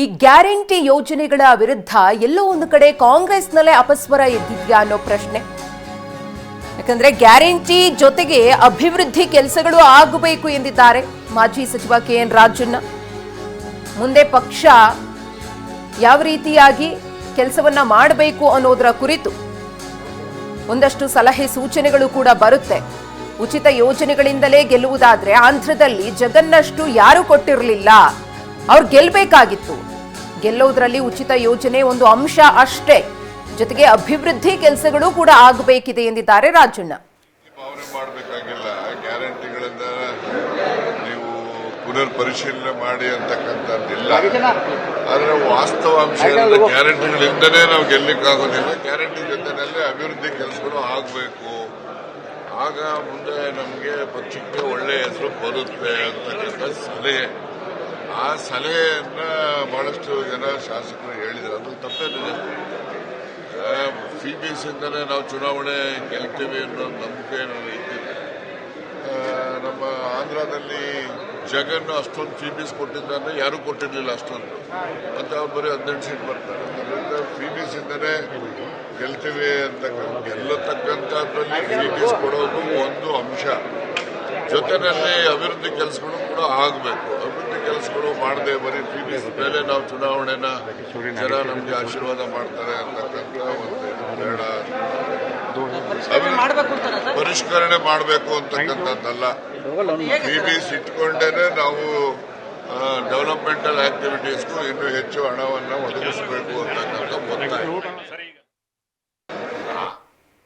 ಈ ಗ್ಯಾರಂಟಿ ಯೋಜನೆಗಳ ವಿರುದ್ಧ ಎಲ್ಲೋ ಒಂದು ಕಡೆ ಕಾಂಗ್ರೆಸ್ನಲ್ಲೇ ಅಪಸ್ವರ ಎದ್ದಿದ್ಯಾ ಅನ್ನೋ ಪ್ರಶ್ನೆ. ಯಾಕಂದ್ರೆ ಗ್ಯಾರಂಟಿ ಜೊತೆಗೆ ಅಭಿವೃದ್ಧಿ ಕೆಲಸಗಳು ಆಗಬೇಕು ಎಂದಿದ್ದಾರೆ ಮಾಜಿ ಸಚಿವ KN ರಾಜಣ್ಣ. ಮುಂದೆ ಪಕ್ಷ ಯಾವ ರೀತಿಯಾಗಿ ಕೆಲಸವನ್ನ ಮಾಡಬೇಕು ಅನ್ನೋದರ ಕುರಿತು ಒಂದಷ್ಟು ಸಲಹೆ ಸೂಚನೆಗಳು ಕೂಡ ಬರುತ್ತೆ. ಉಚಿತ ಯೋಜನೆಗಳಿಂದಲೇ ಗೆಲ್ಲುವುದಾದ್ರೆ ಆಂಧ್ರದಲ್ಲಿ ಜಗನ್ನಷ್ಟು ಯಾರು ಕೊಟ್ಟಿರಲಿಲ್ಲ, ಅವ್ರು ಗೆಲ್ಲಬೇಕಾಗಿತ್ತು. ಗೆಲ್ಲೋದ್ರಲ್ಲಿ ಉಚಿತ ಯೋಜನೆ ಒಂದು ಅಂಶ ಅಷ್ಟೇ, ಜೊತೆಗೆ ಅಭಿವೃದ್ಧಿ ಕೆಲಸಗಳು ಕೂಡ ಆಗಬೇಕಿದೆ ಎಂದಿದ್ದಾರೆ ರಾಜಣ್ಣ. ಮಾಡಬೇಕಾಗಿಲ್ಲ, ಗ್ಯಾರಂಟಿಗಳಿಂದ ನೀವು ಪುನರ್ ಪರಿಶೀಲನೆ ಮಾಡಿ ಅಂತಕ್ಕಂಥದ್ದಿಲ್ಲ. ಆದ್ರೆ ವಾಸ್ತವಾಂಶ ಗ್ಯಾರಂಟಿಗಳಿಂದನೇ ನಾವು ಗೆಲ್ಲಕ್ಕಾಗೋದಿಲ್ಲ. ಗ್ಯಾರಂಟಿ ಜೊತೆನಲ್ಲೇ ಅಭಿವೃದ್ಧಿ ಕೆಲಸಗಳು ಆಗಬೇಕು. ಆಗ ಮುಂದೆ ನಮಗೆ ಪಕ್ಷಕ್ಕೆ ಒಳ್ಳೆ ಹೆಸರು ಬರುತ್ತೆ ಅಂತಕ್ಕಂಥ ಸಲಹೆ. ಆ ಸಲಹೆಯನ್ನ ಬಹಳಷ್ಟು ಜನ ಶಾಸಕರು ಹೇಳಿದ್ದಾರೆ. ಅದು ತಪ್ಪೇನಿದೆ. ಫೀಬೀಸ್ ಇಂದನೇ ನಾವು ಚುನಾವಣೆ ಗೆಲ್ತೀವಿ ಅನ್ನೋ ನಂಬಿಕೆ ಇದ್ದಿದೆ. ನಮ್ಮ ಆಂಧ್ರದಲ್ಲಿ ಜಗನ್ ಅಷ್ಟೊಂದು ಫೀಬೀಸ್ ಕೊಟ್ಟಿದ್ದಾನೆ, ಯಾರು ಕೊಟ್ಟಿರ್ಲಿಲ್ಲ ಅಷ್ಟೊಂದು. ಮತ್ತೆ ಅವ್ರು ಬರೀ 18 ಸೀಟ್ ಬರ್ತಾರೆ. ಅದರಿಂದ ಫೀಬೀಸ್ ಇಂದನೇ ಗೆಲ್ತೀವಿ ಗೆಲ್ಲತಕ್ಕಂಥದ್ರಲ್ಲಿ ಫೀಬೀಸ್ ಕೊಡೋದು ಒಂದು ಅಂಶ. ಜೊತೆನಲ್ಲಿ ಅಭಿವೃದ್ಧಿ ಕೆಲಸಗಳು ಕೂಡ ಆಗಬೇಕು. ಅಭಿವೃದ್ಧಿ ಕೆಲಸಗಳು ಮಾಡದೆ ಬರೀ ಫೀಬೀಸ್ ಮೇಲೆ ನಾವು ಚುನಾವಣೆನ ಜನ ನಮಗೆ ಆಶೀರ್ವಾದ ಮಾಡ್ತಾರೆ ಅಂತಕ್ಕಂಥ ಒಂದು ಬೇಡ. ಪರಿಷ್ಕರಣೆ ಮಾಡಬೇಕು ಅಂತಕ್ಕಂಥದ್ದಲ್ಲ. ಫೀಬೀಸ್ ಇಟ್ಕೊಂಡೇನೆ ನಾವು ಡೆವಲಪ್ಮೆಂಟಲ್ ಆಕ್ಟಿವಿಟೀಸ್ಗೂ ಇನ್ನೂ ಹೆಚ್ಚು ಹಣವನ್ನು ಒದಗಿಸಬೇಕು ಅಂತಕ್ಕಂಥ ಒತ್ತಾಯ.